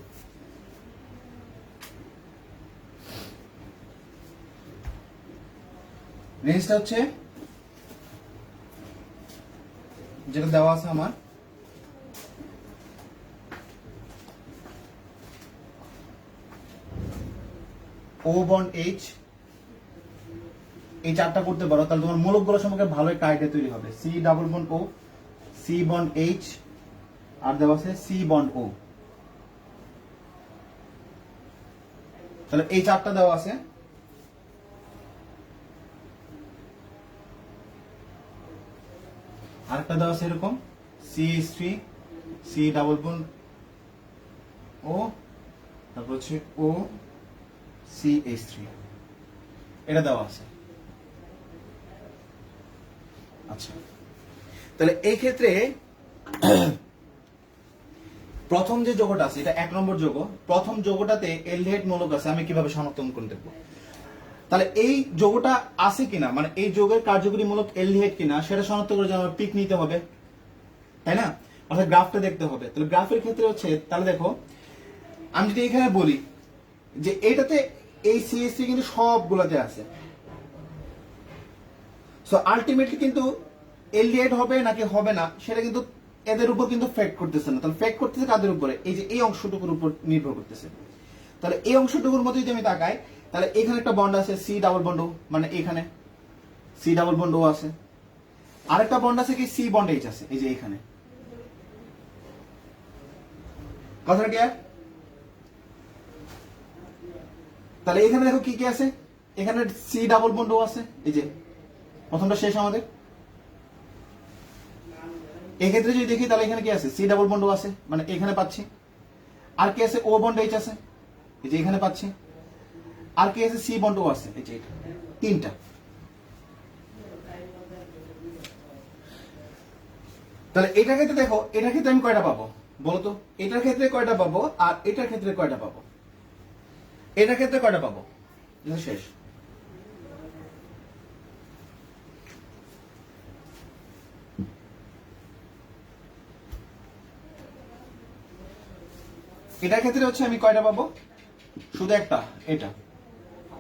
[SPEAKER 1] রেঞ্জটা হচ্ছে যেটা দেওয়া আছে আমার, O বন্ড H, এই চারটা করতে পারো তাহলে তোমার মূলকগুলো সম্পর্কে ভালো একটা আইডিয়া তৈরি হবে। C double bond O, C bond H, আর দেওয়া আছে C বন্ড O। তাহলে এই চারটা দেওয়া আছে। আরেকটা দেওয়া আছে এরকম CH3, C double bond O, তারপর হচ্ছে O CH3, এটা দেওয়া আছে। আচ্ছা, তাহলে এই ক্ষেত্রে প্রথম যে যৌগটা আছে এটা 1 নম্বর যৌগ, প্রথম যৌগটাতে এলডিহাইড মূলক আছে, আমি কিভাবে শনাক্তকরণ করে দেখব? তাহলে এই যৌগটা আছে কিনা, মানে এই যৌগের কার্যকরী মূলক এলডিহাইড কিনা সেটা শনাক্ত করে আমার পিক নিতে হবে, তাই না? অর্থাৎ গ্রাফটা দেখতে হবে। তাহলে গ্রাফের ক্ষেত্রে হচ্ছে, তাহলে দেখো আমি যদি এখানে বলি যে এটাতে এই CH3 কিন্তু সবগুলোতে আছে, সো আলটিমেটলি কিন্তু এলডিহাইড হবে নাকি হবে না সেটা কিন্তু এদের উপর কিন্তু ফেক্ট করতেছে না। তাহলে ফেক্ট করতেছে কাদের উপরে? এই যে এই অংশটুকুর উপর নির্ভর করতেছে। তাহলে এই অংশটুকুর মধ্যে যদি আমি তাকাই, তাহলে এখানে একটা বন্ড আছে C ডাবল বন্ড O, মানে এখানে C ডাবল বন্ড O আছে। আরেকটা বন্ড আছে কি C বন্ড H আছে, এই যে এখানে। কথাটা ক্লিয়ার? তাহলে এখানে দেখো কি কি আছে, এখানে C ডাবল বন্ড O আছে, এই যে প্রথমটা শেষ আমাদের। এক্ষেত্রে যদি দেখি তাহলে এখানে কি আছে, C ডাবল বন্ড O আছে, মানে এখানে পাচ্ছি। আর কি আছে, O বন্ড H আছে, এই যে এখানে পাচ্ছি। আর কি আছে, C বন্ড O আছে, এই যে এটা। তিনটা। তাহলে এটার ক্ষেত্রে দেখো, এটার ক্ষেত্রে আমি কয়টা পাবো বলো তো? এটার ক্ষেত্রে কয়টা পাবো আর এটার ক্ষেত্রে কয়টা পাবো? এটার ক্ষেত্রে কয়টা পাবো? শেষ। এটার ক্ষেত্রে হচ্ছে আমি কয়টা পাবো? শুধু একটা, এটা।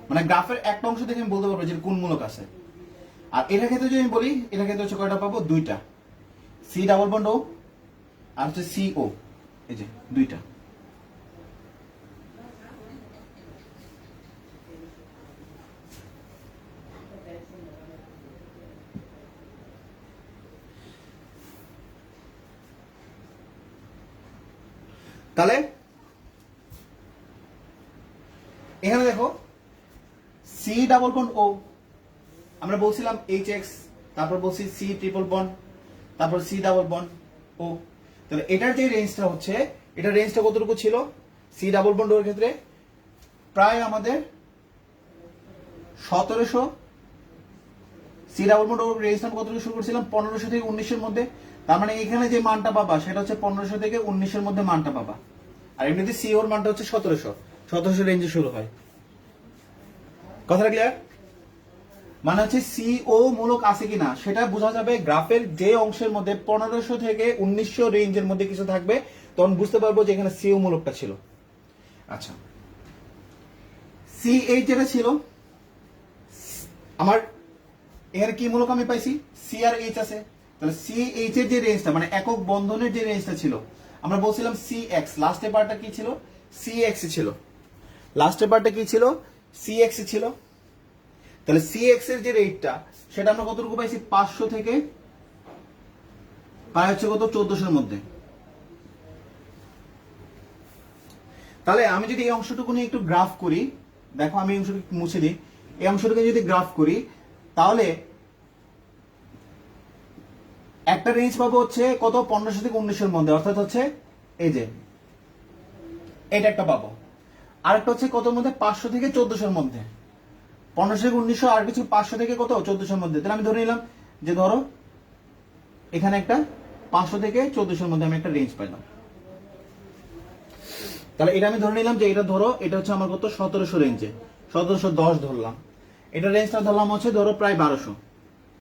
[SPEAKER 1] মানে গ্রাফের একটা অংশ দেখে আমি বলতে পারবো যে কোন মূলক আছে। আর এটার ক্ষেত্রে যদি আমি বলি, এটার ক্ষেত্রে হচ্ছে কয়টা পাবো? দুইটা, C ডাবল বন্ড O আর হচ্ছে CO, এই যে দুইটা। তাহলে এখানে দেখো C ডাবল বন্ড O, আমরা বলছিলাম HX, তারপর বলছি C ট্রিপল বন্ড, তারপর C ডাবল বন্ড O। তাহলে এটার যে রেঞ্জটা হচ্ছে, এটার রেঞ্জটা কতটুকু ছিল? C ডাবল বন্ড O এর ক্ষেত্রে প্রায় আমাদের 1700, C ডাবল বন্ড O এর রেঞ্জটা কতটুকু শুরু করছিলাম? 1500 থেকে 1900 এর মধ্যে। তার মানে এখানে যে মানটা পাবা সেটা হচ্ছে 1500 থেকে 1900 এর মধ্যে মানটা পাবা। আর এমনিতে C ওর মানটা হচ্ছে 1700 রেঞ্জে শুরু হয়। কথাটা ক্লিয়ার? মানে হচ্ছে CO মূলক আছে কিনা সেটা বোঝা যাবে গ্রাফের যে অংশের মধ্যে 1500 থেকে 1900 রেঞ্জের মধ্যে কিছু থাকবে, তখন বুঝতে পারবো যে এখানে CO মূলকটা ছিল। আচ্ছা, CH যেটা ছিল আমার, এখানে কি মূলক আমি পাইছি? C আর H আছে। তাহলে CH এর যে রেঞ্জটা, মানে একক বন্ধনের যে রেঞ্জটা ছিল, আমরা বলছিলাম CX, লাস্টের পার্টটা কি ছিল? CX ছিল। লাস্টের পার্টটা কি ছিল? CX ছিল। তাহলে CX এর যে রেটটা সেটা আমরা কতটুকু পাইছি? 500 থেকে প্রায় হচ্ছে কত? 1400 এর মধ্যে। তাহলে আমি যদি এই অংশটুকু নিয়ে একটু গ্রাফ করি, দেখো আমি এই অংশটুকু মুছে দিই, এই অংশটুকু যদি গ্রাফ করি তাহলে একটা রেঞ্জ পাবো হচ্ছে কত? 1500 থেকে 1900 এর মধ্যে, অর্থাৎ হচ্ছে এই যে এটা একটা পাবো। আরেকটা হচ্ছে কতর মধ্যে? 500 থেকে 1400 এর মধ্যে। 1500 থেকে 1900 আর কিছু 500 থেকে কত 1400 মধ্যে। তাহলে আমি ধরে নিলাম যে ধরো এখানে একটা 500 থেকে 1400 মধ্যে আমি একটা রেঞ্জ পাইলাম। তাহলে এটা আমি ধরে নিলাম যে এটা ধরো এটা হচ্ছে আমার কত 1700 রেঞ্জে, 1710 ধরলাম। এটা রেঞ্জটা ধরলাম হচ্ছে ধরো প্রায় 1200।